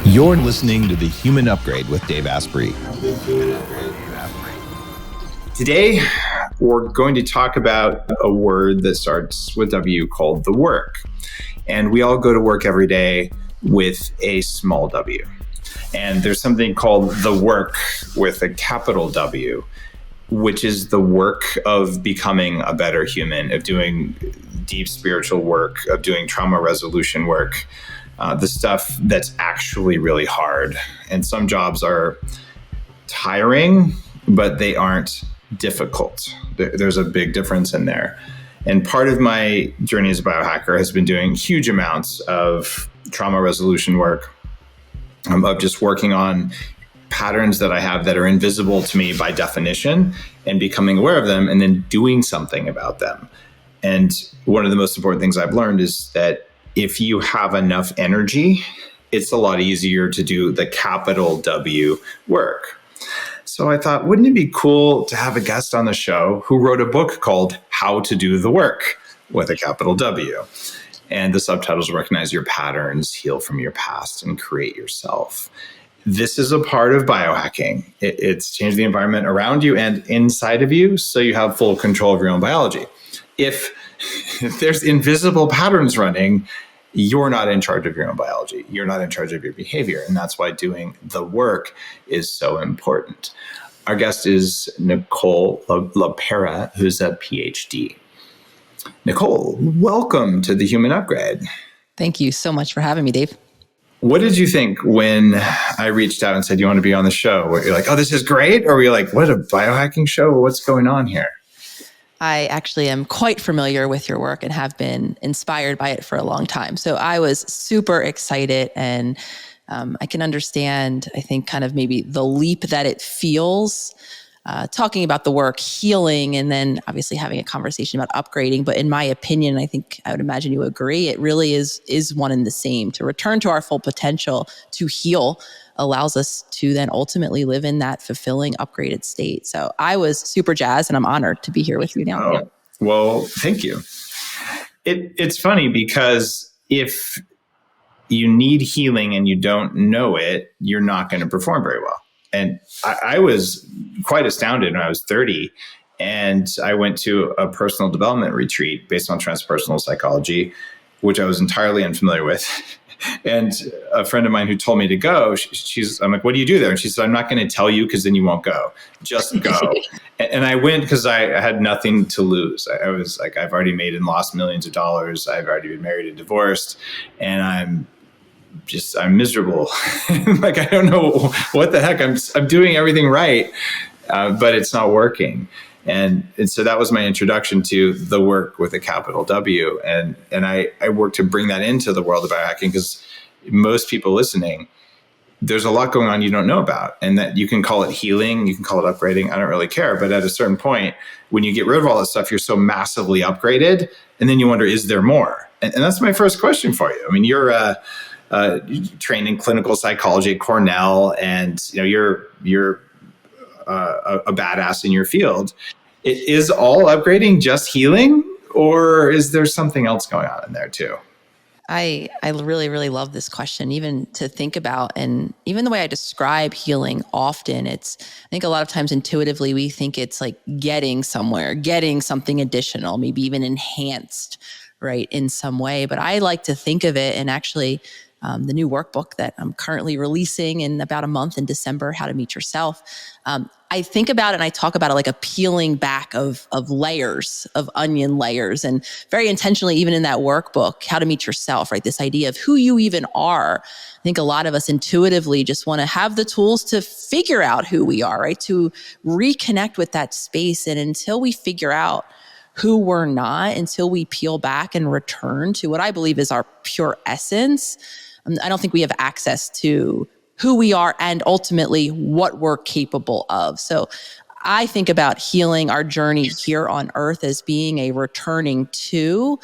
You're listening to The Human Upgrade with Dave Asprey. Today, we're going to talk about a word that starts with W called the work. And we all go to work every day with a small w. And there's something called the work with a capital W, which is the work of becoming a better human, of doing deep spiritual work, of doing trauma resolution work, the stuff that's actually really hard. And some jobs are tiring, but they aren't difficult. There's a big difference in there. And part of my journey as a biohacker has been doing huge amounts of trauma resolution work, of just working on patterns that I have that are invisible to me by definition and becoming aware of them and then doing something about them. And one of the most important things I've learned is that if you have enough energy, it's a lot easier to do the capital W work. So I thought, wouldn't it be cool to have a guest on the show who wrote a book called How to Do the Work with a capital W? And the subtitles recognize your patterns, heal from your past, and create yourself. This is a part of biohacking. It's changed the environment around you and inside of you so you have full control of your own biology. If there's invisible patterns running, you're not in charge of your own biology. You're not in charge of your behavior. And that's why doing the work is so important. Our guest is Nicole LePera, who's a Ph.D. Nicole, welcome to The Human Upgrade. Thank you so much for having me, Dave. What did you think when I reached out and said, you want to be on the show? Were you like, oh, this is great? Or were you like, what, a biohacking show? What's going on here? I actually am quite familiar with your work and have been inspired by it for a long time. So I was super excited, and I can understand, I think, kind of maybe the leap that it feels, talking about the work, healing, and then obviously having a conversation about upgrading. But in my opinion, I think I would imagine you agree, it really is one and the same. To return to our full potential, to heal, allows us to then ultimately live in that fulfilling, upgraded state. So I was super jazzed, and I'm honored to be here with you now. Oh, well, thank you. It's funny because if you need healing and you don't know it, you're not going to perform very well. And I was quite astounded when I was 30, and I went to a personal development retreat based on transpersonal psychology, which I was entirely unfamiliar with. And a friend of mine who told me to go, I'm like, what do you do there? And she said, I'm not going to tell you because then you won't go. Just go. And I went because I had nothing to lose. I was like, I've already made and lost millions of dollars. I've already been married and divorced. And I'm miserable. Like, I don't know what the heck. I'm doing everything right, but it's not working. And so that was my introduction to the work with a capital W. And I work to bring that into the world of biohacking, because most people listening, there's a lot going on you don't know about. And that you can call it healing, you can call it upgrading. I don't really care. But at a certain point, when you get rid of all that stuff, you're so massively upgraded. And then you wonder, is there more? And that's my first question for you. I mean, you're trained in clinical psychology at Cornell, and you're a badass in your field. Is all upgrading just healing, or is there something else going on in there too? I really, really love this question, even to think about. And even the way I describe healing often, I think a lot of times intuitively, we think it's like getting somewhere, getting something additional, maybe even enhanced, right, in some way. But I like to think of it, and actually the new workbook that I'm currently releasing in about a month in December, How to Meet Yourself. I think about it and I talk about it like a peeling back of layers, of onion layers, and very intentionally, even in that workbook, How to Meet Yourself, right? This idea of who you even are. I think a lot of us intuitively just want to have the tools to figure out who we are, right? To reconnect with that space. And until we figure out who we're not, until we peel back and return to what I believe is our pure essence, I don't think we have access to who we are and ultimately what we're capable of. So I think about healing, our journey here on earth, as being a returning to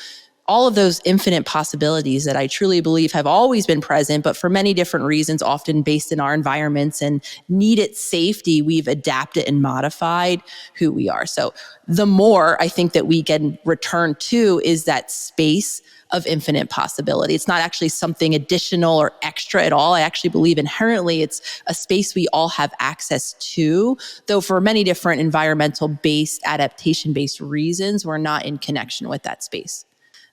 all of those infinite possibilities that I truly believe have always been present, but for many different reasons, often based in our environments and needed safety, we've adapted and modified who we are. So the more I think that we can return to is that space of infinite possibility. It's not actually something additional or extra at all. I actually believe inherently it's a space we all have access to, though for many different environmental-based, adaptation-based reasons, we're not in connection with that space.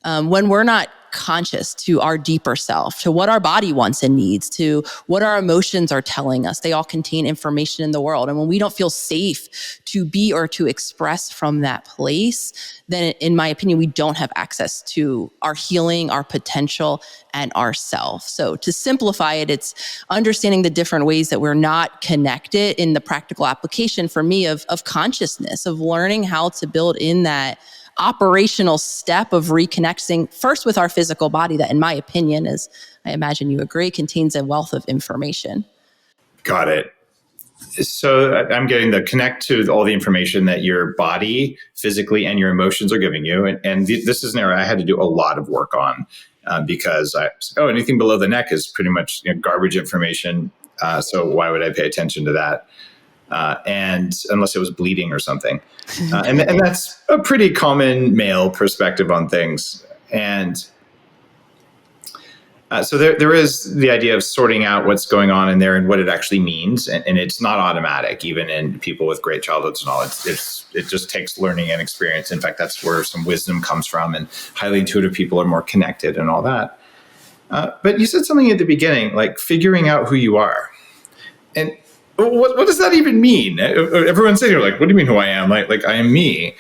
When we're not conscious to our deeper self, to what our body wants and needs, to what our emotions are telling us, they all contain information in the world. And when we don't feel safe to be or to express from that place, then in my opinion, we don't have access to our healing, our potential, and ourself. So to simplify it, it's understanding the different ways that we're not connected in the practical application for me of consciousness, of learning how to build in that operational step of reconnecting first with our physical body that, in my opinion, as I imagine you agree, contains a wealth of information. Got it. So I'm getting the connect to all the information that your body physically and your emotions are giving you. And this is an area I had to do a lot of work on because anything below the neck is pretty much garbage information. So why would I pay attention to that? And unless it was bleeding or something. And that's a pretty common male perspective on things. And so there is the idea of sorting out what's going on in there and what it actually means. And it's not automatic, even in people with great childhood knowledge. It just takes learning and experience. In fact, that's where some wisdom comes from. And highly intuitive people are more connected and all that. But you said something at the beginning, like figuring out who you are. And what does that even mean? Everyone's sitting here like, what do you mean who I am? Like I am me.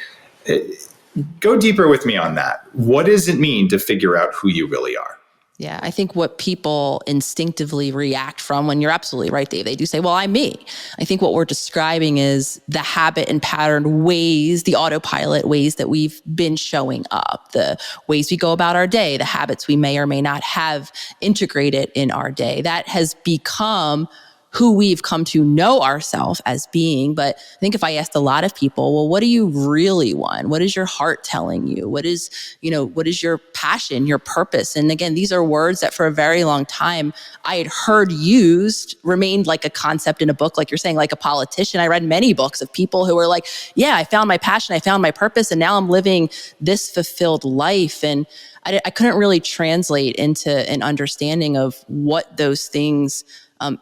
Go deeper with me on that. What does it mean to figure out who you really are? Yeah, I think what people instinctively react from, when you're absolutely right, Dave, they do say, well, I'm me. I think what we're describing is the habit and pattern ways, the autopilot ways that we've been showing up, the ways we go about our day, the habits we may or may not have integrated in our day. That has become who we've come to know ourselves as being. But I think if I asked a lot of people, well, what do you really want? What is your heart telling you? What is your passion, your purpose? And again, these are words that for a very long time I had heard used, remained like a concept in a book, like you're saying, like a politician. I read many books of people who were like, yeah, I found my passion, I found my purpose, and now I'm living this fulfilled life. And I couldn't really translate into an understanding of what those things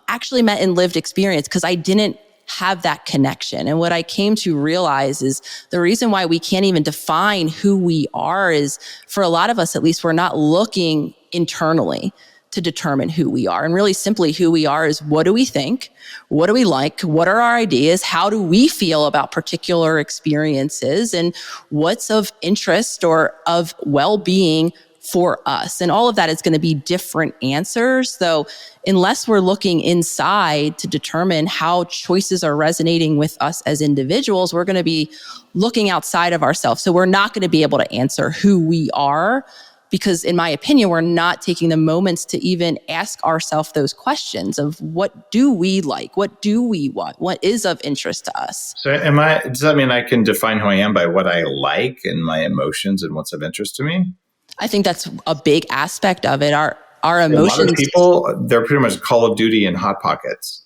actually meant in lived experience because I didn't have that connection. And what I came to realize is the reason why we can't even define who we are is, for a lot of us at least, we're not looking internally to determine who we are. And really simply who we are is, what do we think? What do we like? What are our ideas? How do we feel about particular experiences? And what's of interest or of well-being for us? And all of that is going to be different answers, though, unless we're looking inside to determine how choices are resonating with us as individuals, we're going to be looking outside of ourselves. So we're not going to be able to answer who we are because, in my opinion, we're not taking the moments to even ask ourselves those questions of what do we like? What do we want? What is of interest to us? So does that mean I can define who I am by what I like and my emotions and what's of interest to me? I think that's a big aspect of it. Our emotions. A lot of people, they're pretty much Call of Duty and Hot Pockets.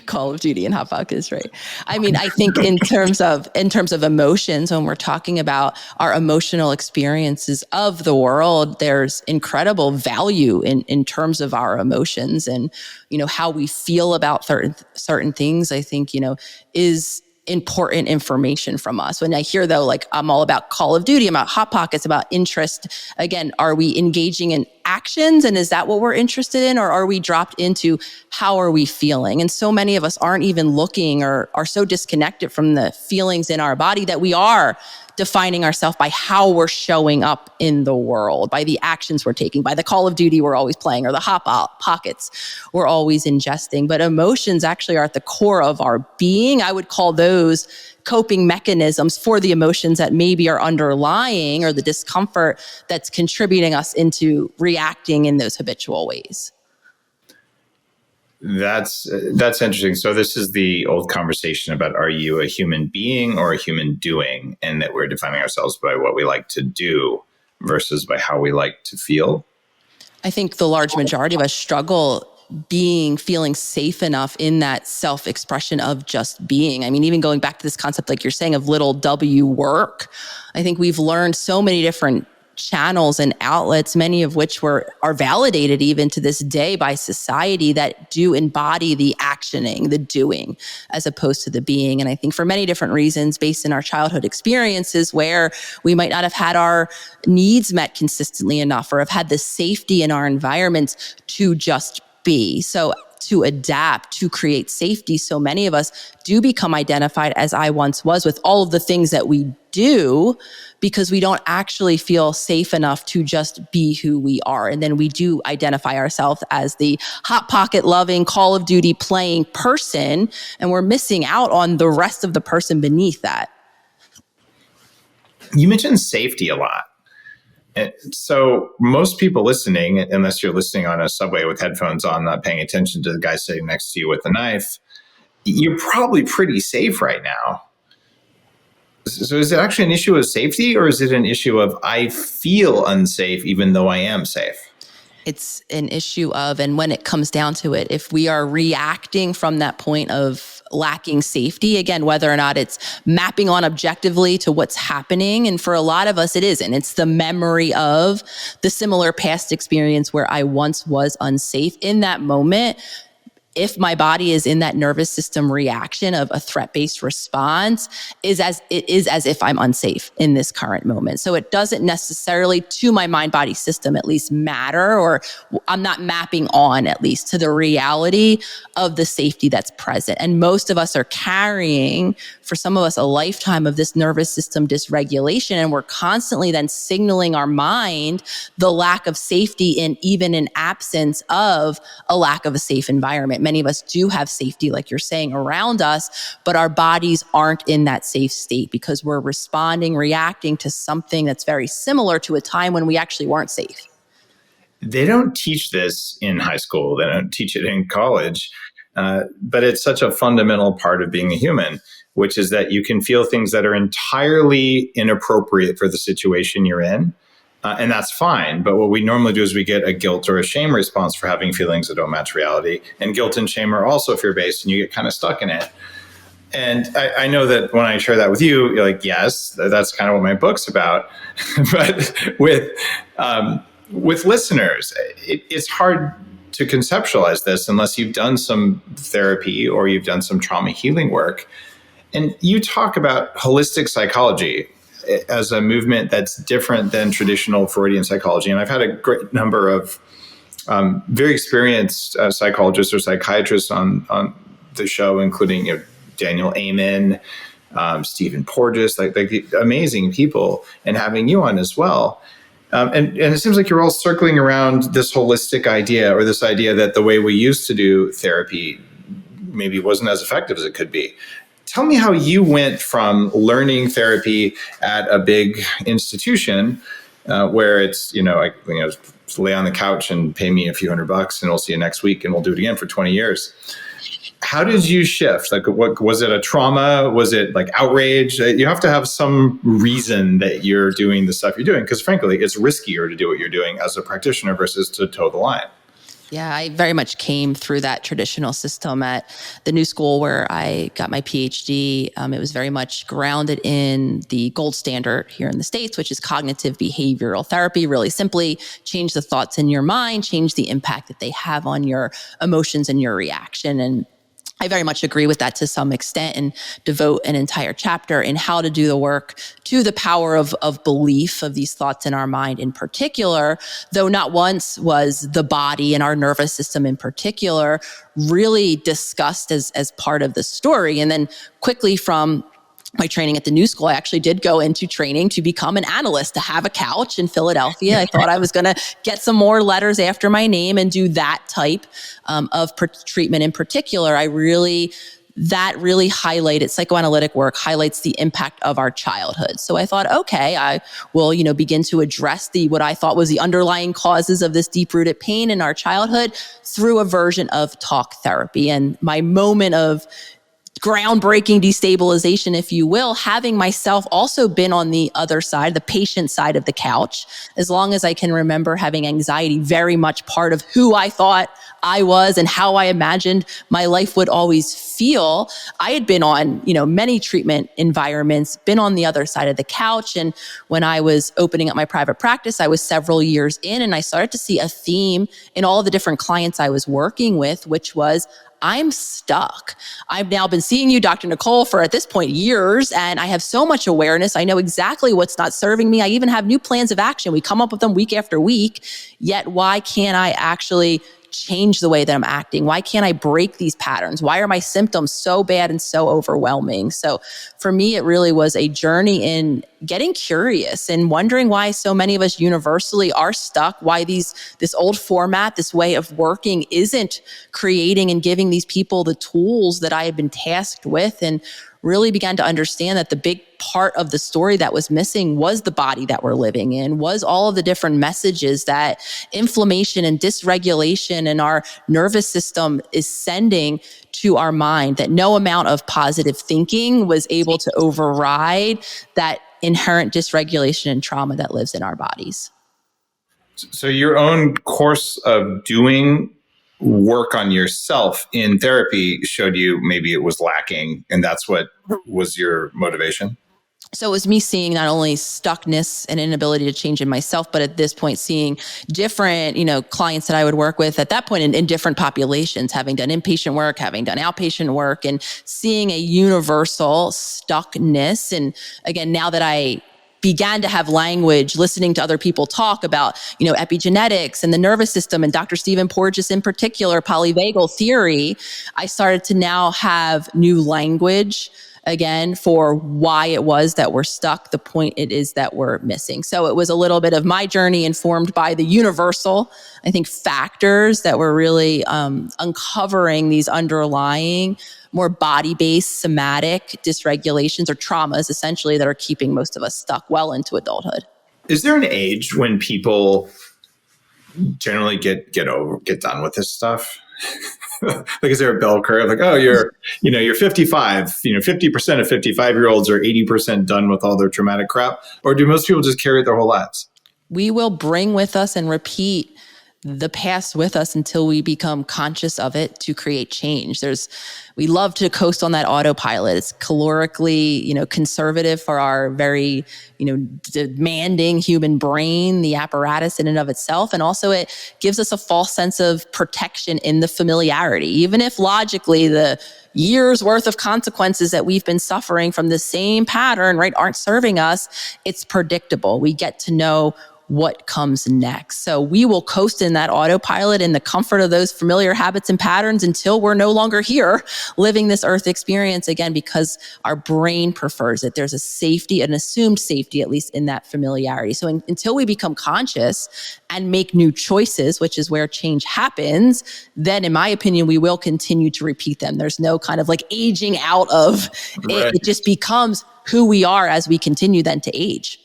Call of Duty and Hot Pockets, right? I mean, I think in terms of emotions, when we're talking about our emotional experiences of the world, there's incredible value in terms of our emotions and, how we feel about certain things, I think, is important information from us. When I hear, though, like I'm all about Call of Duty, I'm about Hot Pockets, about interest, again, are we engaging in actions and is that what we're interested in? Or are we dropped into how are we feeling? And so many of us aren't even looking or are so disconnected from the feelings in our body that we are defining ourselves by how we're showing up in the world, by the actions we're taking, by the Call of Duty we're always playing or the Hot Pockets we're always ingesting. But emotions actually are at the core of our being. I would call those coping mechanisms for the emotions that maybe are underlying or the discomfort that's contributing us into reacting in those habitual ways. That's interesting. So this is the old conversation about, are you a human being or a human doing? And that we're defining ourselves by what we like to do. versus by how we like to feel? I think the large majority of us struggle feeling safe enough in that self-expression of just being. I mean, even going back to this concept, like you're saying, of little W work, I think we've learned so many different channels and outlets, many of which are validated even to this day by society, that do embody the actioning, the doing, as opposed to the being. And I think for many different reasons, based in our childhood experiences, where we might not have had our needs met consistently enough, or have had the safety in our environments to just be. So to adapt, to create safety, so many of us do become identified, as I once was, with all of the things that we do, because we don't actually feel safe enough to just be who we are. And then we do identify ourselves as the hot pocket loving, Call of Duty playing person, and we're missing out on the rest of the person beneath that. You mentioned safety a lot. And so most people listening, unless you're listening on a subway with headphones on, not paying attention to the guy sitting next to you with a knife, you're probably pretty safe right now. So is it actually an issue of safety, or is it an issue of I feel unsafe even though I am safe? It's an issue of, and when it comes down to it, if we are reacting from that point of lacking safety, again, whether or not it's mapping on objectively to what's happening, and for a lot of us, it isn't. It's the memory of the similar past experience where I once was unsafe. In that moment, if my body is in that nervous system reaction of a threat-based response, it is as if I'm unsafe in this current moment. So it doesn't necessarily, to my mind-body system at least, matter, or I'm not mapping on, at least, to the reality of the safety that's present. And most of us are carrying, for some of us, a lifetime of this nervous system dysregulation, and we're constantly then signaling our mind the lack of safety, in even in absence of a lack of a safe environment. Many of us do have safety, like you're saying, around us, but our bodies aren't in that safe state because we're reacting to something that's very similar to a time when we actually weren't safe. They don't teach this in high school. They don't teach it in college. But it's such a fundamental part of being a human, which is that you can feel things that are entirely inappropriate for the situation you're in. And that's fine. But what we normally do is we get a guilt or a shame response for having feelings that don't match reality. And guilt and shame are also fear-based, and you get kind of stuck in it. And I know that when I share that with you, you're like, yes, that's kind of what my book's about. But with listeners, it's hard to conceptualize this unless you've done some therapy or you've done some trauma healing work. And you talk about holistic psychology as a movement that's different than traditional Freudian psychology. And I've had a great number of very experienced psychologists or psychiatrists on the show, including Daniel Amen, Stephen Porges, like amazing people, and having you on as well. And it seems like you're all circling around this holistic idea, or this idea that the way we used to do therapy maybe wasn't as effective as it could be. Tell me how you went from learning therapy at a big institution where it's, lay on the couch and pay me a few $100 and we'll see you next week and we'll do it again for 20 years. How did you shift? Like, what was it? A trauma? Was it like outrage? You have to have some reason that you're doing the stuff you're doing, because frankly, it's riskier to do what you're doing as a practitioner versus to toe the line. Yeah, I very much came through that traditional system at the new school where I got my Ph.D. It was very much grounded in the gold standard here in the States, which is cognitive behavioral therapy. Really simply, change the thoughts in your mind, change the impact that they have on your emotions and your reaction. And I very much agree with that to some extent, and devote an entire chapter in how to do the work to the power of belief of these thoughts in our mind in particular, though not once was the body and our nervous system in particular really discussed as part of the story. And then quickly from my training at the new school, I actually did go into training to become an analyst, to have a couch in Philadelphia. I thought I was going to get some more letters after my name and do that type of treatment in particular. That really highlighted, psychoanalytic work highlights the impact of our childhood. So I thought, okay, I will, begin to address what I thought was the underlying causes of this deep-rooted pain in our childhood through a version of talk therapy. And my moment of groundbreaking destabilization, if you will, having myself also been on the other side, the patient side of the couch, as long as I can remember having anxiety very much part of who I thought I was and how I imagined my life would always feel. I had been on, many treatment environments, been on the other side of the couch. And when I was opening up my private practice, I was several years in, and I started to see a theme in all of the different clients I was working with, which was, I'm stuck. I've now been seeing you, Dr. Nicole, for at this point years, and I have so much awareness. I know exactly what's not serving me. I even have new plans of action. We come up with them week after week. Yet why can't I actually change the way that I'm acting? Why can't I break these patterns? Why are my symptoms so bad and so overwhelming? So for me, it really was a journey in getting curious and wondering why so many of us universally are stuck, why this old format, this way of working isn't creating and giving these people the tools that I had been tasked with, and really began to understand that the big part of the story that was missing was the body that we're living in, was all of the different messages that inflammation and dysregulation in our nervous system is sending to our mind, that no amount of positive thinking was able to override that inherent dysregulation and trauma that lives in our bodies. So your own course of doing work on yourself in therapy showed you maybe it was lacking, and that's what was your motivation? So it was me seeing not only stuckness and inability to change in myself, but at this point seeing different, clients that I would work with at that point in different populations, having done inpatient work, having done outpatient work, and seeing a universal stuckness. And again, now that I began to have language, listening to other people talk about, epigenetics and the nervous system, and Dr. Stephen Porges in particular, polyvagal theory, I started to now have new language again for why it was that we're stuck, the point it is that we're missing. So it was a little bit of my journey informed by the universal, I think, factors that were really uncovering these underlying, more body-based somatic dysregulations or traumas, essentially, that are keeping most of us stuck well into adulthood. Is there an age when people generally get done with this stuff? Like, is there a bell curve? Like, oh, you're 55, 50% of 55-year-olds are 80% done with all their traumatic crap? Or do most people just carry it their whole lives? We will bring with us and repeat the past with us until we become conscious of it to create change. We love to coast on that autopilot. It's calorically, conservative for our very, demanding human brain, the apparatus in and of itself. And also it gives us a false sense of protection in the familiarity. Even if logically the years worth of consequences that we've been suffering from the same pattern, right, aren't serving us, it's predictable. We get to know what comes next. So we will coast in that autopilot in the comfort of those familiar habits and patterns until we're no longer here living this earth experience again, because our brain prefers it. There's a safety, an assumed safety, at least in that familiarity. So until we become conscious and make new choices, which is where change happens, then in my opinion, we will continue to repeat them. There's no kind of like aging out of it. It just becomes who we are as we continue then to age.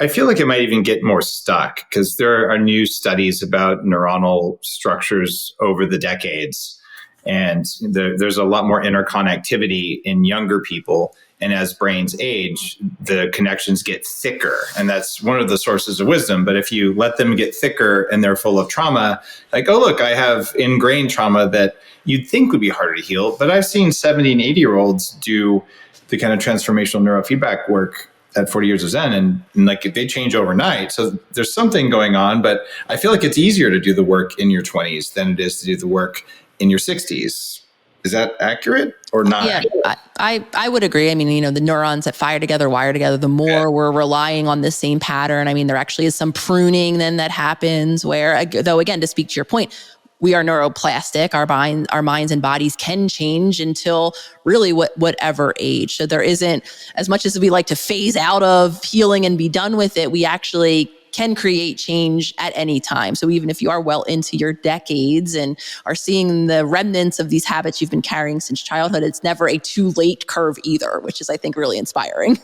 I feel like it might even get more stuck because there are new studies about neuronal structures over the decades. And there's a lot more interconnectivity in younger people. And as brains age, the connections get thicker. And that's one of the sources of wisdom. But if you let them get thicker and they're full of trauma, like, oh, look, I have ingrained trauma that you'd think would be harder to heal. But I've seen 70 and 80-year-olds do the kind of transformational neurofeedback work at 40 years of Zen, and like they change overnight. So there's something going on, but I feel like it's easier to do the work in your 20s than it is to do the work in your 60s. Is that accurate or not? Yeah, I would agree. I mean, the neurons that fire together, wire together, the more we're relying on the same pattern. I mean, there actually is some pruning then that happens where, though, again, to speak to your point, we are neuroplastic. Our minds and bodies can change until really whatever age. So there isn't, as much as we like to phase out of healing and be done with it, we actually can create change at any time. So even if you are well into your decades and are seeing the remnants of these habits you've been carrying since childhood, it's never a too late curve either, which is, I think, really inspiring.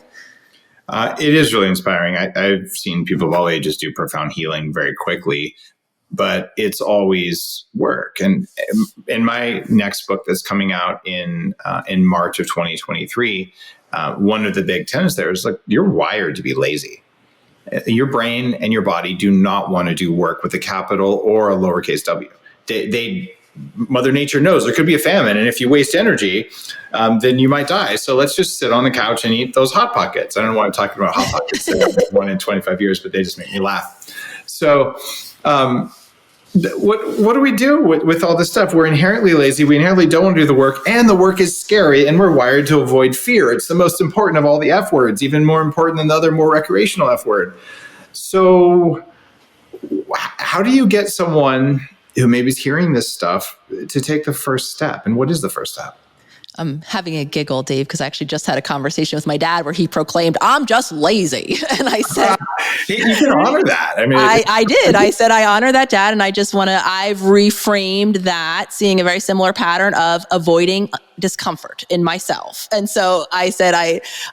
It is really inspiring. I've seen people of all ages do profound healing very quickly. but it's always work. And in my next book that's coming out in March of 2023, one of the big tenets there is like, you're wired to be lazy. Your brain and your body do not want to do work with a capital or a lowercase w. Mother Nature knows there could be a famine, and if you waste energy, then you might die. So let's just sit on the couch and eat those Hot Pockets. I don't know why I'm talking about Hot Pockets. One in 25 years, but they just make me laugh. So what do we do with all this stuff? We're inherently lazy. We inherently don't want to do the work, and the work is scary, and we're wired to avoid fear. It's the most important of all the F words, even more important than the other more recreational F word. So how do you get someone who maybe is hearing this stuff to take the first step? And what is the first step? I'm having a giggle, Dave, because I actually just had a conversation with my dad where he proclaimed, "I'm just lazy." And I said, you can honor that. I mean, I did. I said, I honor that, Dad. And I just I've reframed that, seeing a very similar pattern of avoiding discomfort in myself. And so I said,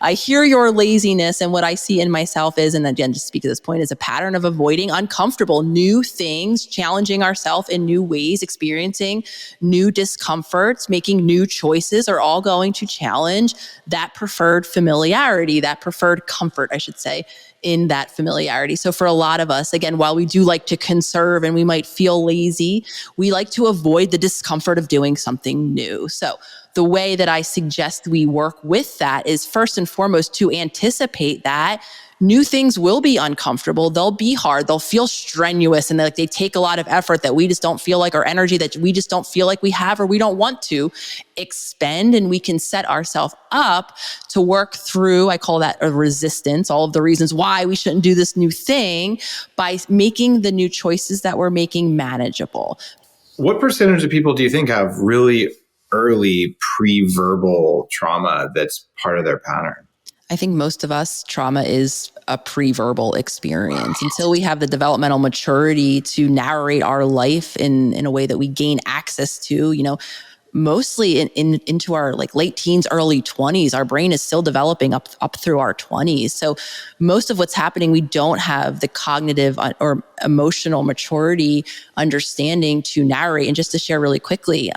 I hear your laziness, and what I see in myself is, and again, to speak to this point, is a pattern of avoiding uncomfortable new things, challenging ourselves in new ways, experiencing new discomforts, making new choices are all going to challenge that preferred familiarity, that preferred comfort, I should say, in that familiarity. So for a lot of us, again, while we do like to conserve and we might feel lazy, we like to avoid the discomfort of doing something new. So the way that I suggest we work with that is first and foremost to anticipate that new things will be uncomfortable. They'll be hard. They'll feel strenuous, and they take a lot of effort that we just don't feel like, or energy that we just don't feel like we have or we don't want to expend. And we can set ourselves up to work through, I call that a resistance, all of the reasons why we shouldn't do this new thing, by making the new choices that we're making manageable. What percentage of people do you think have really early pre-verbal trauma that's part of their pattern? I think most of us, trauma is a pre-verbal experience. Until we have the developmental maturity to narrate our life in a way that we gain access to, mostly into our late teens, early 20s, our brain is still developing up through our 20s. So most of what's happening, we don't have the cognitive or emotional maturity understanding to narrate. And just to share really quickly,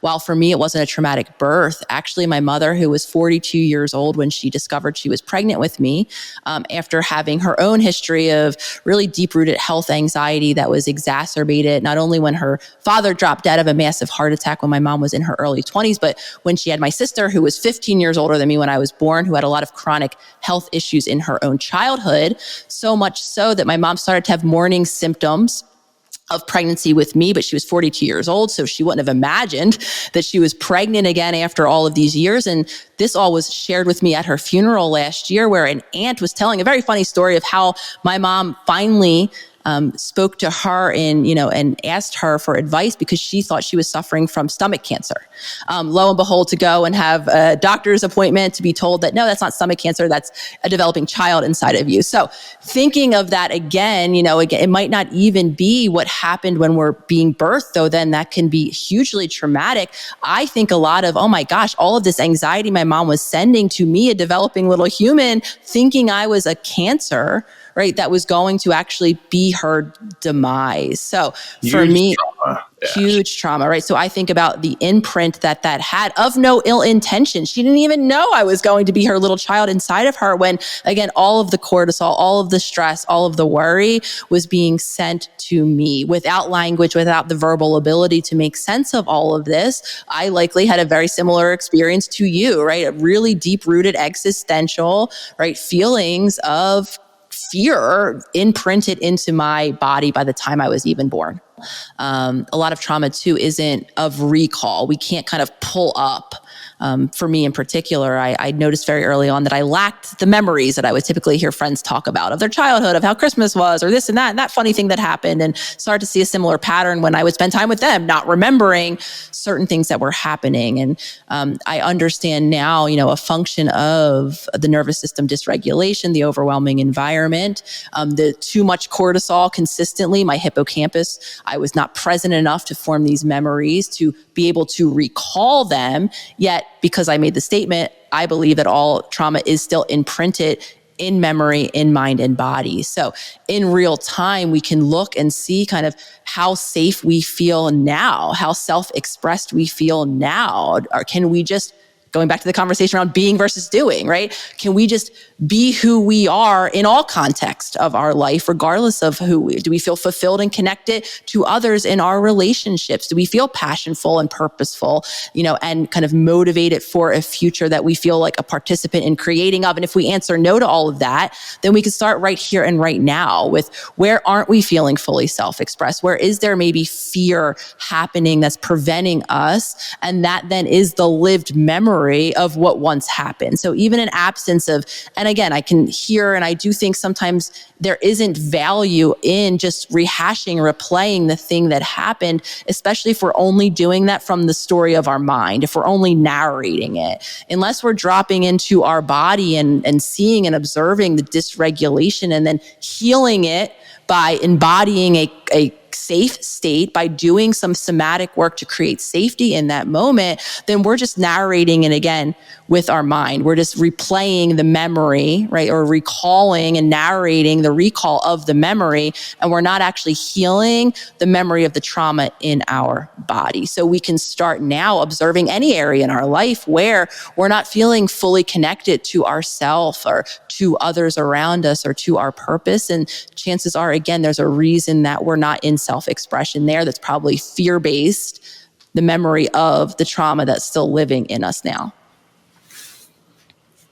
while for me, it wasn't a traumatic birth, actually my mother, who was 42 years old when she discovered she was pregnant with me, after having her own history of really deep-rooted health anxiety that was exacerbated, not only when her father dropped dead of a massive heart attack when my mom was in her early 20s, but when she had my sister, who was 15 years older than me when I was born, who had a lot of chronic health issues in her own childhood, so much so that my mom started to have morning symptoms of pregnancy with me, but she was 42 years old, so she wouldn't have imagined that she was pregnant again after all of these years. And this all was shared with me at her funeral last year, where an aunt was telling a very funny story of how my mom finally spoke to her and asked her for advice because she thought she was suffering from stomach cancer. Lo and behold, to go and have a doctor's appointment to be told that, no, that's not stomach cancer, that's a developing child inside of you. So thinking of that again, it might not even be what happened when we're being birthed, though then that can be hugely traumatic. I think a lot of, oh my gosh, all of this anxiety my mom was sending to me, a developing little human, thinking I was a cancer, right, that was going to actually be her demise. So for me, huge trauma, right? So I think about the imprint that had of no ill intention. She didn't even know I was going to be her little child inside of her, when, again, all of the cortisol, all of the stress, all of the worry was being sent to me without language, without the verbal ability to make sense of all of this. I likely had a very similar experience to you, right? A really deep-rooted existential, right, feelings of fear imprinted into my body by the time I was even born. A lot of trauma too isn't of recall. We can't kind of pull up. For me in particular, I noticed very early on that I lacked the memories that I would typically hear friends talk about of their childhood, of how Christmas was, or this and that funny thing that happened, and started to see a similar pattern when I would spend time with them, not remembering certain things that were happening. And I understand now, a function of the nervous system dysregulation, the overwhelming environment, the too much cortisol consistently, my hippocampus, I was not present enough to form these memories to be able to recall them. Yet, because I made the statement, I believe that all trauma is still imprinted in memory, in mind, and body. So in real time, we can look and see kind of how safe we feel now, how self-expressed we feel now. Or can we just, going back to the conversation around being versus doing, right? Can we just be who we are in all context of our life, regardless of do we feel fulfilled and connected to others in our relationships? Do we feel passionful and purposeful, and kind of motivated for a future that we feel like a participant in creating of? And if we answer no to all of that, then we can start right here and right now with where aren't we feeling fully self-expressed? Where is there maybe fear happening that's preventing us? And that then is the lived memory of what once happened. So even in absence of, and again, I can hear, and I do think sometimes there isn't value in just rehashing, replaying the thing that happened, especially if we're only doing that from the story of our mind, if we're only narrating it. Unless we're dropping into our body and seeing and observing the dysregulation and then healing it by embodying a safe state, by doing some somatic work to create safety in that moment, then we're just narrating it again with our mind. We're just replaying the memory, right? Or recalling and narrating the recall of the memory. And we're not actually healing the memory of the trauma in our body. So we can start now observing any area in our life where we're not feeling fully connected to ourselves or to others around us or to our purpose. And chances are, again, there's a reason that we're not in self-expression there. That's probably fear-based, the memory of the trauma that's still living in us now.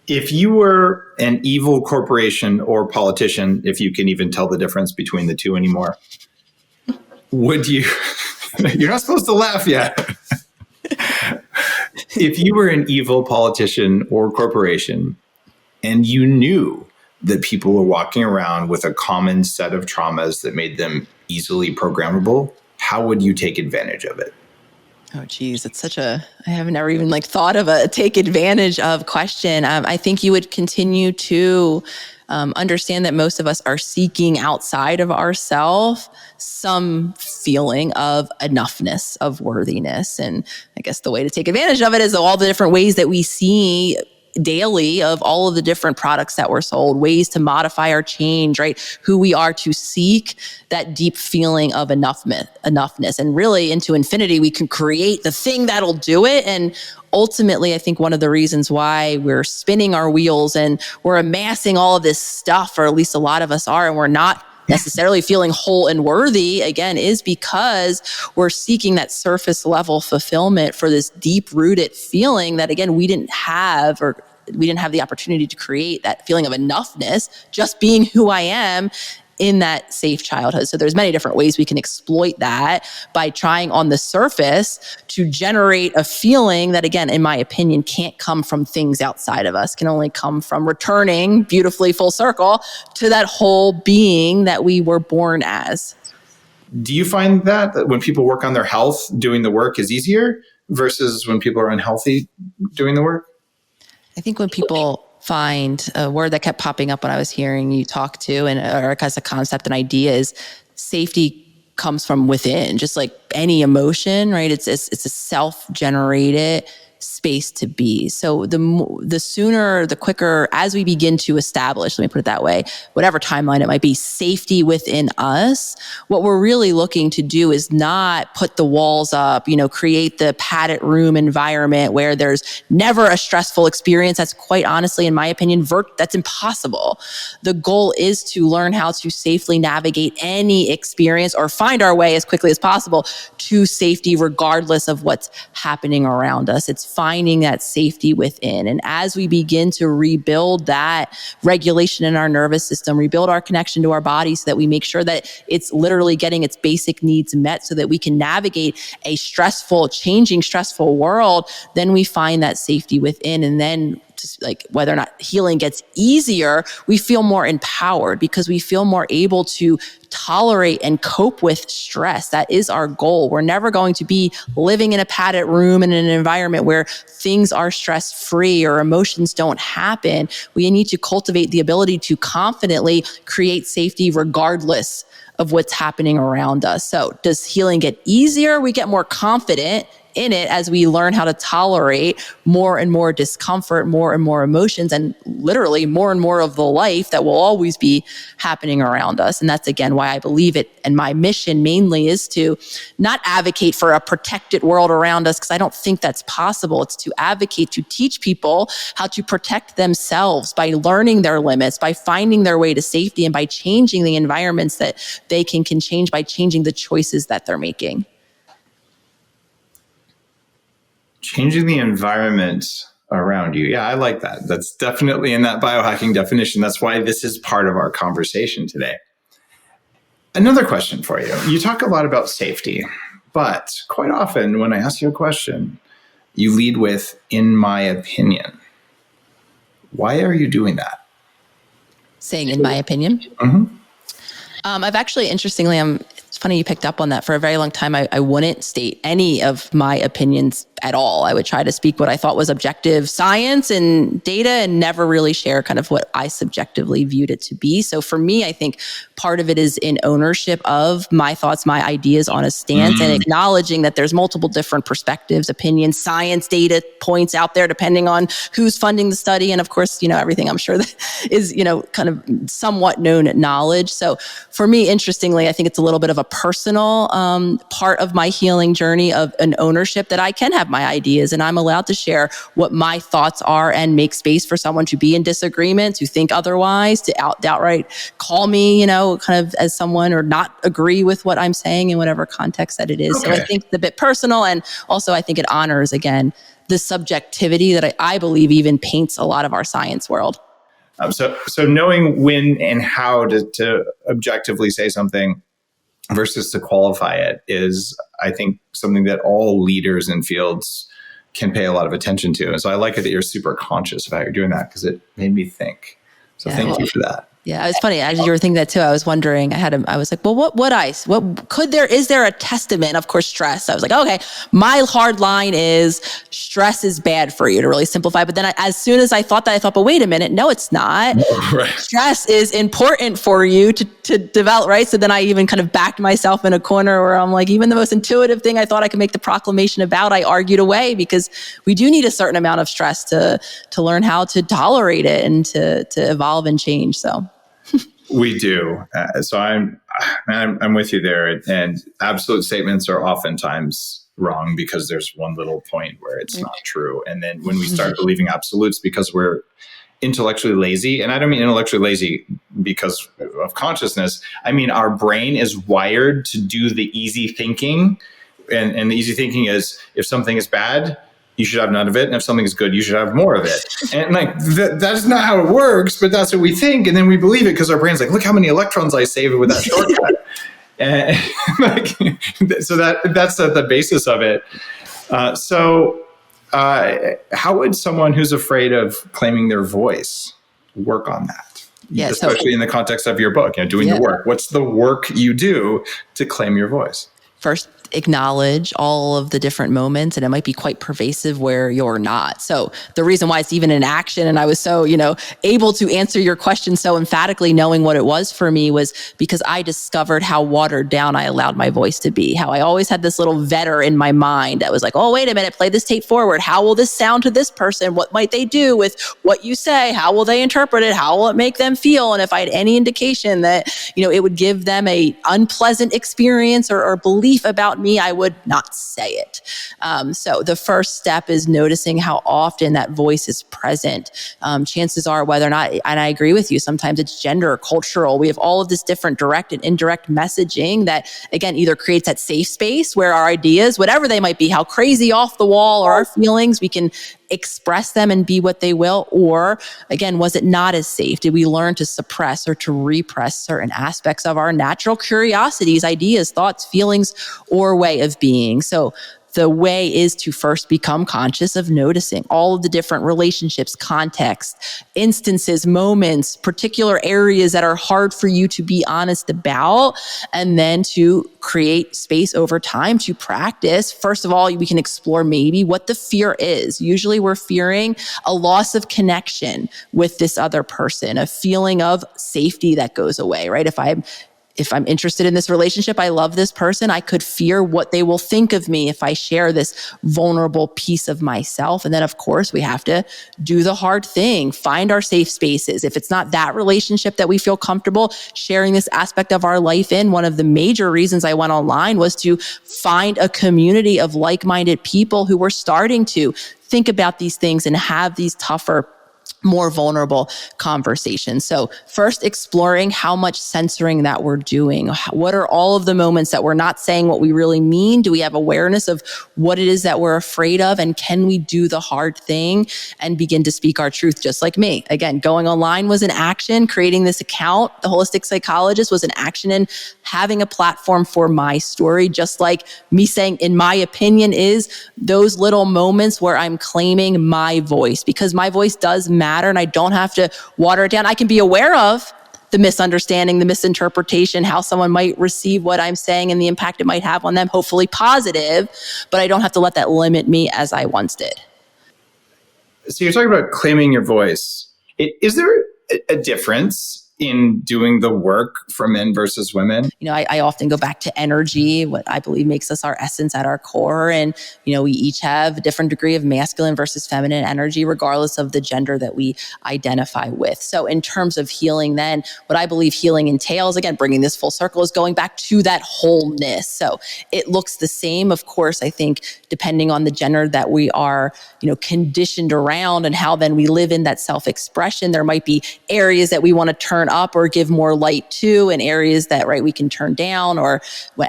If you were an evil corporation or politician, if you can even tell the difference between the two anymore, would you, you're not supposed to laugh yet. If you were an evil politician or corporation and you knew that people were walking around with a common set of traumas that made them easily programmable, how would you take advantage of it? Oh, geez, it's I have never even thought of a take advantage of question. I think you would continue to understand that most of us are seeking outside of ourselves some feeling of enoughness, of worthiness. And I guess the way to take advantage of it is all the different ways that we see daily of all of the different products that were sold, ways to modify or change, right? Who we are to seek that deep feeling of enoughness. And really into infinity, we can create the thing that'll do it. And ultimately, I think one of the reasons why we're spinning our wheels and we're amassing all of this stuff, or at least a lot of us are, and we're not necessarily feeling whole and worthy, again, is because we're seeking that surface level fulfillment for this deep rooted feeling that, again, we didn't have the opportunity to create that feeling of enoughness, just being who I am in that safe childhood. So there's many different ways we can exploit that by trying on the surface to generate a feeling that, again, in my opinion, can't come from things outside of us, can only come from returning beautifully full circle to that whole being that we were born as. Do you find that when people work on their health, doing the work is easier versus when people are unhealthy doing the work? I think when people find a word that kept popping up when I was hearing you talk to, or as a concept, an idea, is safety comes from within, just like any emotion, right? It's a self-generated space to be. So the sooner, the quicker, as we begin to establish, let me put it that way, whatever timeline it might be, safety within us, what we're really looking to do is not put the walls up, create the padded room environment where there's never a stressful experience. That's quite honestly, in my opinion, that's impossible. The goal is to learn how to safely navigate any experience or find our way as quickly as possible to safety, regardless of what's happening around us. It's finding that safety within. And as we begin to rebuild that regulation in our nervous system, rebuild our connection to our body so that we make sure that it's literally getting its basic needs met so that we can navigate a changing stressful world, then we find that safety within. And then whether or not healing gets easier, we feel more empowered because we feel more able to tolerate and cope with stress. That is our goal. We're never going to be living in a padded room in an environment where things are stress-free or emotions don't happen. We need to cultivate the ability to confidently create safety regardless of what's happening around us. So does healing get easier? We get more confident in it as we learn how to tolerate more and more discomfort, more and more emotions, and literally more and more of the life that will always be happening around us. And that's, again, why I believe it. And my mission mainly is to not advocate for a protected world around us, because I don't think that's possible. It's to advocate, to teach people how to protect themselves by learning their limits, by finding their way to safety, and by changing the environments that they can change by changing the choices that they're making. Changing the environment around you. Yeah, I like that. That's definitely in that biohacking definition. That's why this is part of our conversation today. Another question for you. You talk a lot about safety, but quite often when I ask you a question, you lead with, in my opinion. Why are you doing that? Saying, in my opinion? Mm-hmm. I've actually, interestingly, it's funny you picked up on that. For a very long time, I wouldn't state any of my opinions at all. I would try to speak what I thought was objective science and data, and never really share kind of what I subjectively viewed it to be. So for me, I think part of it is in ownership of my thoughts, my ideas on a stance, and acknowledging that there's multiple different perspectives, opinions, science, data points out there, depending on who's funding the study. And of course, everything I'm sure that is, kind of somewhat known knowledge. So for me, interestingly, I think it's a little bit of a personal part of my healing journey, of an ownership that I can have my ideas, and I'm allowed to share what my thoughts are, and make space for someone to be in disagreement, to think otherwise, to outright call me, kind of as someone, or not agree with what I'm saying in whatever context that it is. Okay. So I think it's a bit personal, and also I think it honors, again, the subjectivity that I believe even paints a lot of our science world. So knowing when and how to objectively say something versus to qualify it is, I think, something that all leaders in fields can pay a lot of attention to. And so I like it that you're super conscious of how you're doing that, because it made me think. So thank you for that. Yeah, it's funny. As you were thinking that too, I was wondering, I was like, well, is there a testament? Of course, stress. I was like, okay, my hard line is stress is bad for you, to really simplify. But then as soon as I thought, but wait a minute, no, it's not. Right. Stress is important for you to develop, right? So then I even kind of backed myself in a corner where I'm like, even the most intuitive thing I thought I could make the proclamation about, I argued away, because we do need a certain amount of stress to learn how to tolerate it and to evolve and change. So. We do. So I'm with you there. And absolute statements are oftentimes wrong because there's one little point where it's not true. And then when we start believing absolutes because we're intellectually lazy, and I don't mean intellectually lazy because of consciousness, I mean our brain is wired to do the easy thinking. And the easy thinking is, if something is bad, you should have none of it. And if something is good, you should have more of it. And that's not how it works, but that's what we think. And then we believe it because our brain's like, look how many electrons I saved with that shortcut. And so that's the basis of it. How would someone who's afraid of claiming their voice work on that? Yeah, especially in the context of your book, doing the work. What's the work you do to claim your voice? First, acknowledge all of the different moments, and it might be quite pervasive where you're not. So the reason why it's even in action, and I was so, able to answer your question so emphatically, knowing what it was for me, was because I discovered how watered down I allowed my voice to be. How I always had this little vetter in my mind that was like, oh, wait a minute, play this tape forward. How will this sound to this person? What might they do with what you say? How will they interpret it? How will it make them feel? And if I had any indication that, it would give them a unpleasant experience or belief about me, I would not say it. So the first step is noticing how often that voice is present. Chances are, whether or not, and I agree with you, sometimes it's gender, cultural. We have all of this different direct and indirect messaging that, again, either creates that safe space where our ideas, whatever they might be, how crazy off the wall are our feelings, we can express them and be what they will. Or again, was it not as safe? Did we learn to suppress or to repress certain aspects of our natural curiosities, ideas, thoughts, feelings, or way of being? So the way is to first become conscious of noticing all of the different relationships, context, instances, moments, particular areas that are hard for you to be honest about, and then to create space over time to practice. First of all, we can explore maybe what the fear is. Usually we're fearing a loss of connection with this other person, a feeling of safety that goes away, right? If I'm if I'm interested in this relationship, I love this person, I could fear what they will think of me if I share this vulnerable piece of myself. And then, of course, we have to do the hard thing, find our safe spaces. If it's not that relationship that we feel comfortable sharing this aspect of our life in, one of the major reasons I went online was to find a community of like-minded people who were starting to think about these things and have these tougher, more vulnerable conversations. So first, exploring how much censoring that we're doing. What are all of the moments that we're not saying what we really mean? Do we have awareness of what it is that we're afraid of? And can we do the hard thing and begin to speak our truth, just like me? Again, going online was an action. Creating this account, The Holistic Psychologist, was an action, and having a platform for my story, just like me saying, in my opinion, is those little moments where I'm claiming my voice, because my voice does matter and I don't have to water it down. I can be aware of the misunderstanding, the misinterpretation, how someone might receive what I'm saying and the impact it might have on them, hopefully positive, but I don't have to let that limit me as I once did. So you're talking about claiming your voice. Is there a difference in doing the work for men versus women? I often go back to energy, what I believe makes us our essence at our core. And, we each have a different degree of masculine versus feminine energy, regardless of the gender that we identify with. So in terms of healing, then what I believe healing entails, again, bringing this full circle, is going back to that wholeness. So it looks the same. Of course, I think depending on the gender that we are, conditioned around and how then we live in that self-expression, there might be areas that we want to turn up or give more light to, and areas that, we can turn down, or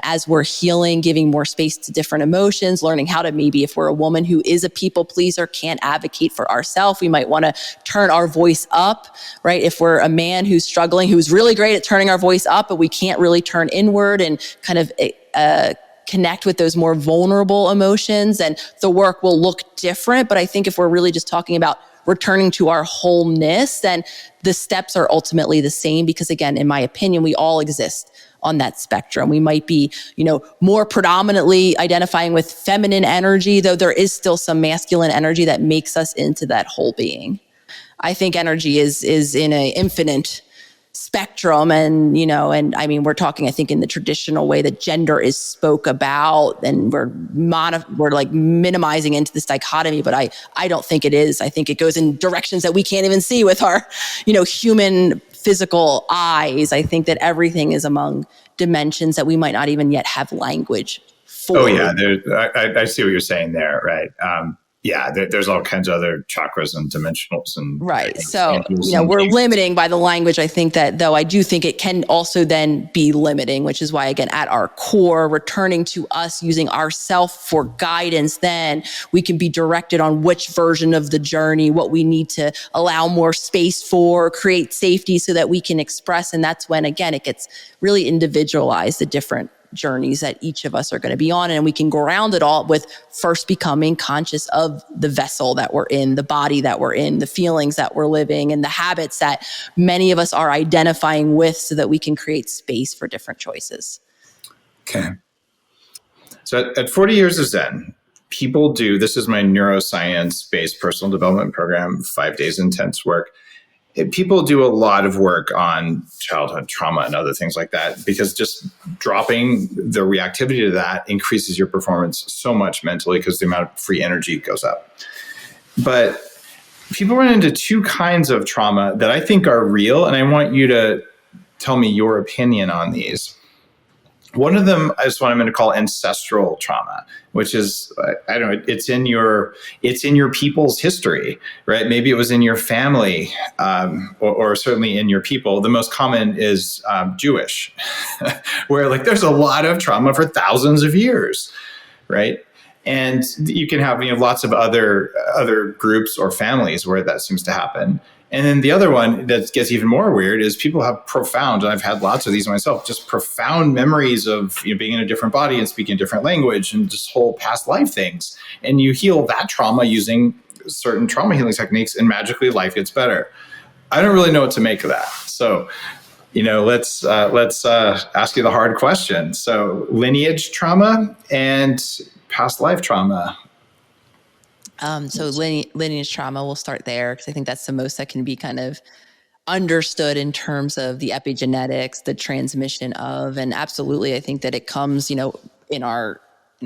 as we're healing, giving more space to different emotions, learning how to, maybe if we're a woman who is a people pleaser, can't advocate for ourselves, we might want to turn our voice up, right? If we're a man who's struggling, who's really great at turning our voice up, but we can't really turn inward and kind of connect with those more vulnerable emotions, and the work will look different. But I think if we're really just talking about returning to our wholeness, then the steps are ultimately the same, because again, in my opinion, we all exist on that spectrum. We might be, more predominantly identifying with feminine energy, though there is still some masculine energy that makes us into that whole being. I think energy is in an infinite spectrum, and I mean, we're talking, I think, in the traditional way that gender is spoke about, and we're like minimizing into this dichotomy, but I don't think it is. I think it goes in directions that we can't even see with our human physical eyes. I think that everything is among dimensions that we might not even yet have language for. Oh yeah, I see what you're saying there, right? There's all kinds of other chakras and dimensionals and right. So, we're limiting by the language. I think that, though, I do think it can also then be limiting, which is why, again, at our core, returning to us, using ourself for guidance, then we can be directed on which version of the journey, what we need to allow more space for, create safety so that we can express. And that's when, again, it gets really individualized, the different journeys that each of us are going to be on. And we can ground it all with first becoming conscious of the vessel that we're in, the body that we're in, the feelings that we're living, and the habits that many of us are identifying with, so that we can create space for different choices. Okay. So at 40 Years of Zen, people do, this is my neuroscience-based personal development program, 5 days intense work. People do a lot of work on childhood trauma and other things like that, because just dropping the reactivity to that increases your performance so much mentally, because the amount of free energy goes up. But people run into two kinds of trauma that I think are real, and I want you to tell me your opinion on these. One of them is what I'm going to call ancestral trauma, which is, I don't know, it's in your people's history, right? Maybe it was in your family, or certainly in your people. The most common is Jewish, where there's a lot of trauma for thousands of years, right? And you can have lots of other groups or families where that seems to happen. And then the other one that gets even more weird is people have profound, and I've had lots of these myself, just profound memories of being in a different body and speaking a different language and just whole past life things. And you heal that trauma using certain trauma healing techniques, and magically life gets better. I don't really know what to make of that. So, let's ask you the hard question. So, lineage trauma and past life trauma. So lineage trauma, we'll start there, because I think that's the most that can be kind of understood in terms of the epigenetics, the transmission of, and absolutely, I think that it comes, in our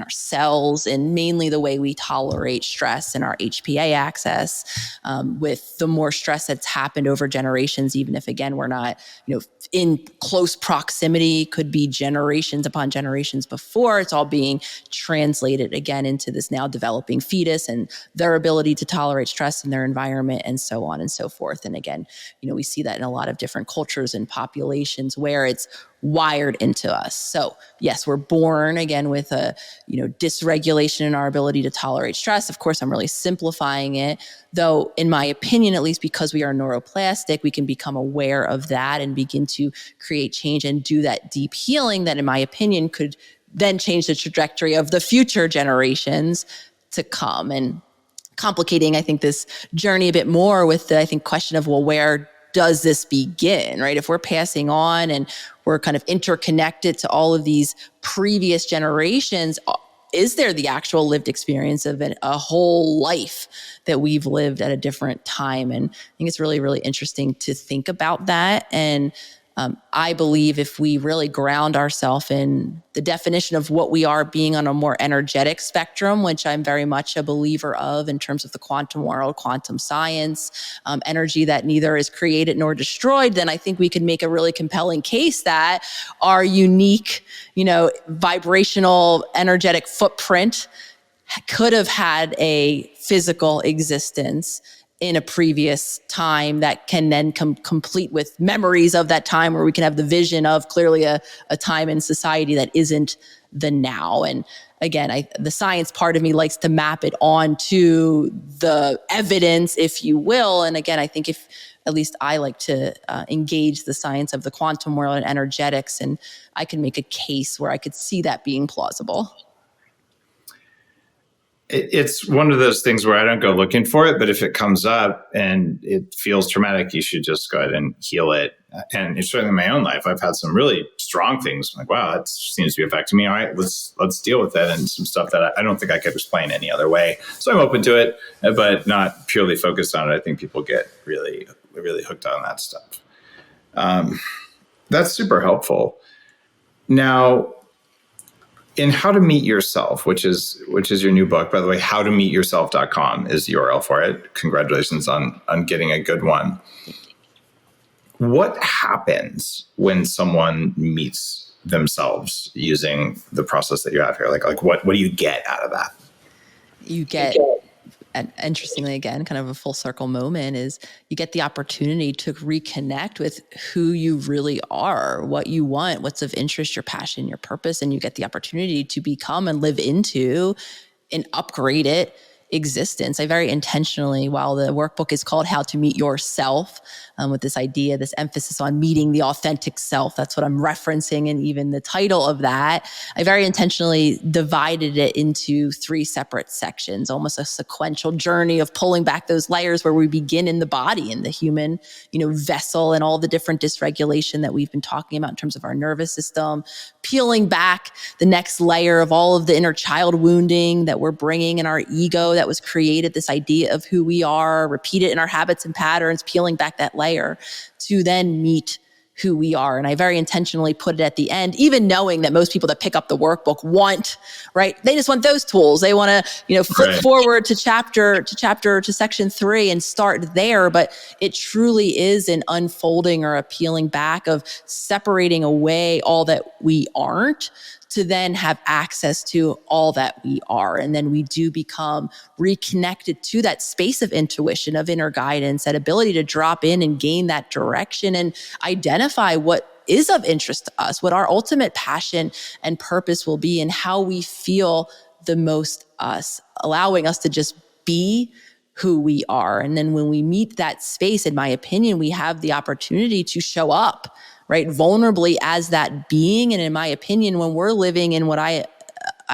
cells and mainly the way we tolerate stress and our HPA axis, with the more stress that's happened over generations, even if again, we're not, in close proximity, could be generations upon generations before, it's all being translated again into this now developing fetus and their ability to tolerate stress in their environment and so on and so forth. And again, we see that in a lot of different cultures and populations where it's wired into us. So yes, we're born again with a, dysregulation in our ability to tolerate stress. Of course, I'm really simplifying it, though, in my opinion, at least because we are neuroplastic, we can become aware of that and begin to create change and do that deep healing that, in my opinion, could then change the trajectory of the future generations to come. And complicating, I think, this journey a bit more with the, question of, well, where does this begin, right? If we're passing on and we're kind of interconnected to all of these previous generations, is there the actual lived experience of a whole life that we've lived at a different time? And I think it's really, really interesting to think about that. And I believe if we really ground ourselves in the definition of what we are being on a more energetic spectrum, which I'm very much a believer of in terms of the quantum world, quantum science, energy that neither is created nor destroyed, then I think we could make a really compelling case that our unique, vibrational energetic footprint could have had a physical existence in a previous time that can then complete with memories of that time, where we can have the vision of clearly a time in society that isn't the now. And again, the science part of me likes to map it onto the evidence, if you will. And again, I think at least I like to engage the science of the quantum world and energetics, and I can make a case where I could see that being plausible. It's one of those things where I don't go looking for it, but if it comes up and it feels traumatic, you should just go ahead and heal it. And it's certainly in my own life, I've had some really strong things. I'm like, wow, that seems to be affecting me. All right, let's deal with it. And some stuff that I don't think I could explain any other way. So I'm open to it, but not purely focused on it. I think people get really, really hooked on that stuff. That's super helpful. Now, in How to Meet Yourself, which is your new book, by the way, howtomeetyourself.com is the URL for it. Congratulations on getting a good one. What happens when someone meets themselves using the process that you have here? Like what do you get out of that? You get, and interestingly, again, kind of a full circle moment, is you get the opportunity to reconnect with who you really are, what you want, what's of interest, your passion, your purpose, and you get the opportunity to become and live into an upgraded existence. I very intentionally, while the workbook is called How to Meet Yourself, with this idea, this emphasis on meeting the authentic self, that's what I'm referencing, and even the title of that, I very intentionally divided it into 3 separate sections, almost a sequential journey of pulling back those layers where we begin in the body, in the human, vessel, and all the different dysregulation that we've been talking about in terms of our nervous system, peeling back the next layer of all of the inner child wounding that we're bringing in our ego that was created, this idea of who we are, repeated in our habits and patterns, peeling back that layer to then meet who we are. And I very intentionally put it at the end, even knowing that most people that pick up the workbook want, right? They just want those tools. They want to, flip forward to section 3 and start there. But it truly is an unfolding or a peeling back of separating away all that we aren't, to then have access to all that we are. And then we do become reconnected to that space of intuition, of inner guidance, that ability to drop in and gain that direction and identify what is of interest to us, what our ultimate passion and purpose will be, and how we feel the most us, allowing us to just be who we are. And then when we meet that space, in my opinion, we have the opportunity to show up, right, vulnerably as that being. And in my opinion, when we're living in what I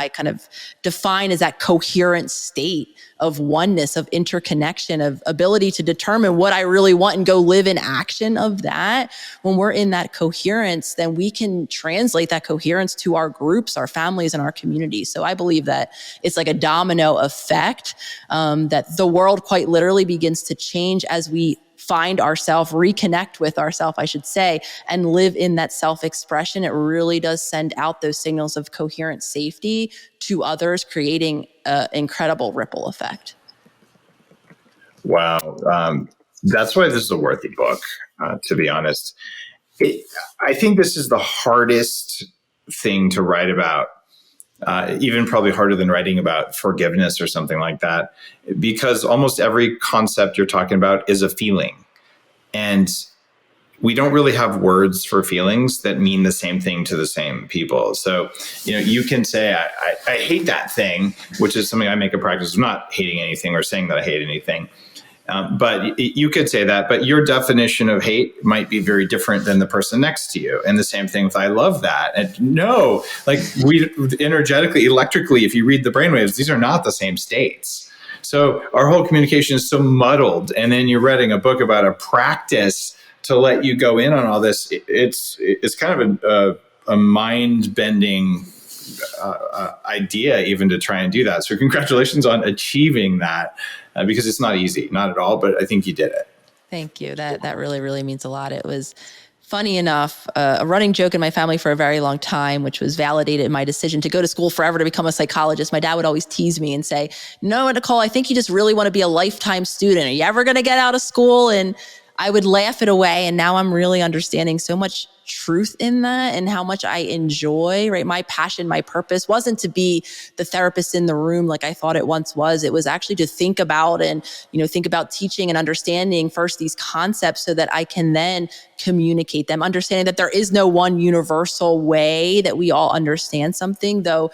kind of define as that coherent state of oneness, of interconnection, of ability to determine what I really want and go live in action of that, when we're in that coherence, then we can translate that coherence to our groups, our families, and our communities. So I believe that it's like a domino effect, that the world quite literally begins to change as we find ourselves, reconnect with ourselves, I should say, and live in that self-expression, it really does send out those signals of coherent safety to others, creating an incredible ripple effect. Wow. That's why this is a worthy book, to be honest. I think this is the hardest thing to write about, even probably harder than writing about forgiveness or something like that, because almost every concept you're talking about is a feeling. And we don't really have words for feelings that mean the same thing to the same people. So, you can say, I hate that thing, which is something I make a practice of not hating anything or saying that I hate anything. But you could say that, but your definition of hate might be very different than the person next to you. And the same thing with I love that. And no, like we energetically, electrically, if you read the brainwaves, these are not the same states. So our whole communication is so muddled. And then you're writing a book about a practice to let you go in on all this. It's kind of a mind-bending idea even to try and do that. So congratulations on achieving that, because it's not easy, not at all, but I think you did it. Thank you. That really, really means a lot. It was funny enough, a running joke in my family for a very long time, which was validated in my decision to go to school forever to become a psychologist. My dad would always tease me and say, "No, Nicole, I think you just really want to be a lifetime student. Are you ever going to get out of school?" And I would laugh it away. And now I'm really understanding so much truth in that and how much I enjoy, right? My passion, my purpose wasn't to be the therapist in the room like I thought it once was. It was actually to think about and, think about teaching and understanding first these concepts so that I can then communicate them, understanding that there is no one universal way that we all understand something, though.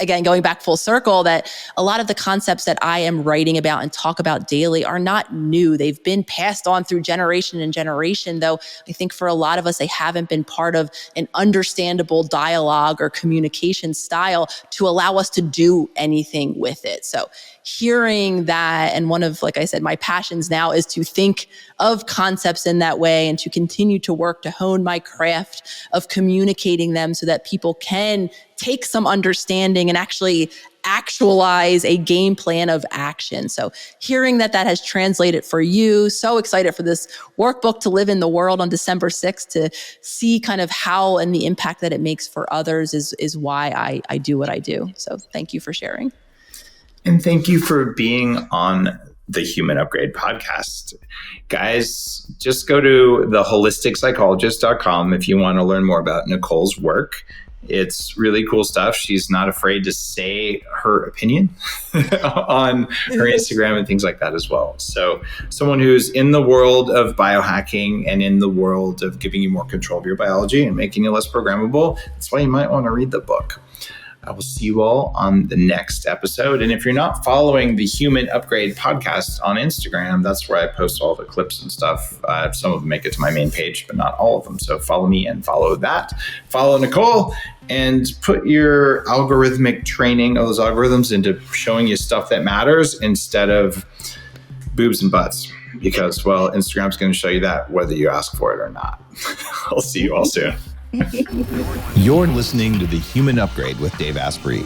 Again, going back full circle, that a lot of the concepts that I am writing about and talk about daily are not new. They've been passed on through generation and generation, though I think for a lot of us, they haven't been part of an understandable dialogue or communication style to allow us to do anything with it. So hearing that, and one of, like I said, my passions now is to think of concepts in that way and to continue to work to hone my craft of communicating them so that people can take some understanding and actually actualize a game plan of action. So hearing that has translated for you, so excited for this workbook to live in the world on December 6th to see kind of how and the impact that it makes for others is why I do what I do. So thank you for sharing. And thank you for being on the Human Upgrade podcast. Guys, just go to theholisticspsychologist.com if you want to learn more about Nicole's work. It's really cool stuff. She's not afraid to say her opinion on her Instagram and things like that as well. So someone who's in the world of biohacking and in the world of giving you more control of your biology and making you less programmable, that's why you might want to read the book. I will see you all on the next episode. And if you're not following the Human Upgrade podcast on Instagram, that's where I post all the clips and stuff. Some of them make it to my main page, but not all of them. So follow me and follow that. Follow Nicole and put your algorithmic training of those algorithms into showing you stuff that matters instead of boobs and butts. Because, well, Instagram's going to show you that whether you ask for it or not. I'll see you all soon. You're listening to The Human Upgrade with Dave Asprey.